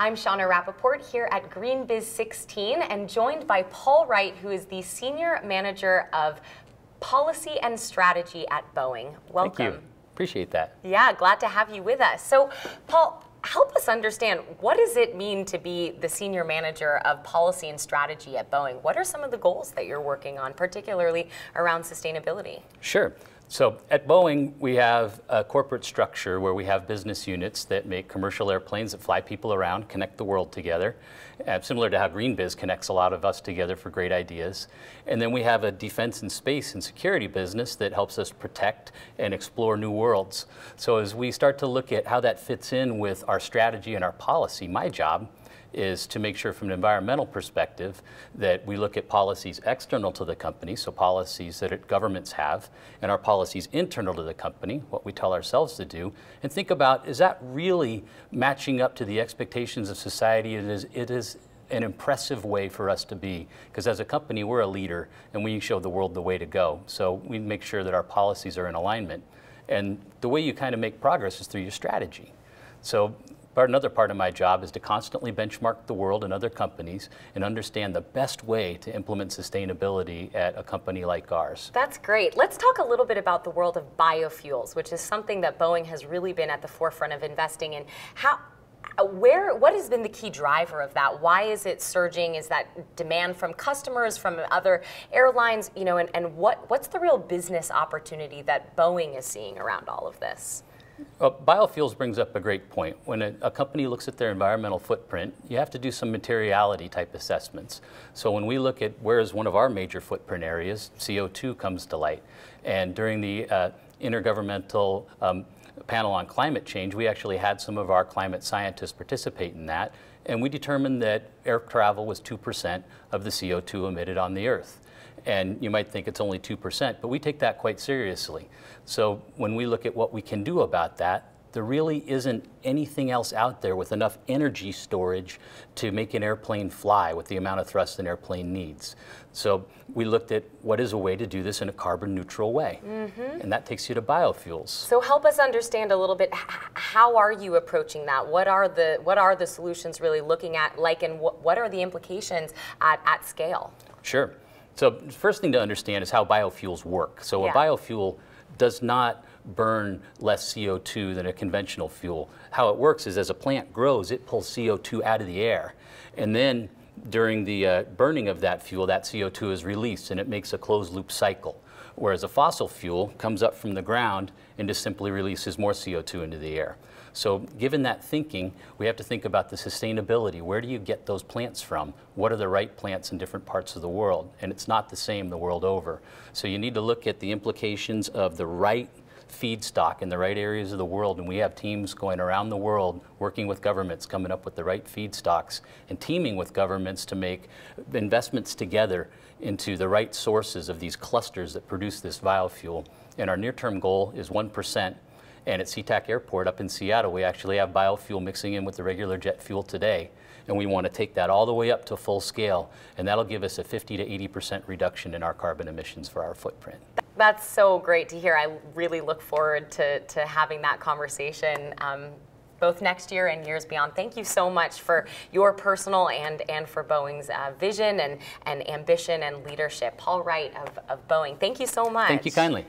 I'm Shauna Rappaport here at GreenBiz 16 and joined by Paul Wright, who is the Senior Manager of Policy and Strategy at Boeing. Welcome. Thank you. Appreciate that. Yeah, glad to have you with us. So, Paul, help us understand, what does it mean to be the Senior Manager of Policy and Strategy at Boeing? What are some of the goals that you're working on, particularly around sustainability? Sure. So at Boeing, we have a corporate structure where we have business units that make commercial airplanes that fly people around, connect the world together, similar to how GreenBiz connects a lot of us together for great ideas. And then we have a defense and space and security business that helps us protect and explore new worlds. So as we start to look at how that fits in with our strategy and our policy, my job is to make sure from an environmental perspective that we look at policies external to the company, so policies that governments have, and our policies internal to the company, what we tell ourselves to do, and think about, is that really matching up to the expectations of society? It is an impressive way for us to be, because as a company, we're a leader, and we show the world the way to go. So we make sure that our policies are in alignment. And the way you kind of make progress is through your strategy. So another part of my job is to constantly benchmark the world and other companies and understand the best way to implement sustainability at a company like ours. That's great. Let's talk a little bit about the world of biofuels, which is something that Boeing has really been at the forefront of investing in. What has been the key driver of that? Why is it surging? Is that demand from customers, from other airlines, and what's the real business opportunity that Boeing is seeing around all of this? Biofuels brings up a great point. When a company looks at their environmental footprint, you have to do some materiality type assessments. So when we look at where is one of our major footprint areas, CO2 comes to light. And during the Intergovernmental Panel on Climate Change, we actually had some of our climate scientists participate in that, and we determined that air travel was 2% of the CO2 emitted on the Earth. And you might think it's only 2%, but we take that quite seriously. So when we look at what we can do about that, there really isn't anything else out there with enough energy storage to make an airplane fly with the amount of thrust an airplane needs. So we looked at what is a way to do this in a carbon neutral way. And that takes you to biofuels. So help us understand a little bit, how are you approaching that? What are the solutions really looking at like, and what are the implications at scale? Sure. So the first thing to understand is how biofuels work. So a biofuel does not burn less CO2 than a conventional fuel. How it works is as a plant grows, it pulls CO2 out of the air. And then during the burning of that fuel, that CO2 is released and it makes a closed loop cycle. Whereas a fossil fuel comes up from the ground and just simply releases more CO2 into the air. So given that thinking, we have to think about the sustainability. Where do you get those plants from? What are the right plants in different parts of the world? And it's not the same the world over. So you need to look at the implications of the right feedstock in the right areas of the world, and we have teams going around the world working with governments, coming up with the right feedstocks and teaming with governments to make investments together into the right sources of these clusters that produce this biofuel. And our near-term goal is 1%. And at SeaTac Airport up in Seattle, we actually have biofuel mixing in with the regular jet fuel today. And we want to take that all the way up to full scale. And that'll give us a 50 to 80% reduction in our carbon emissions for our footprint. That's so great to hear. I really look forward to having that conversation both next year and years beyond. Thank you so much for your personal and for Boeing's vision and ambition and leadership. Paul Wright of Boeing, thank you so much. Thank you kindly.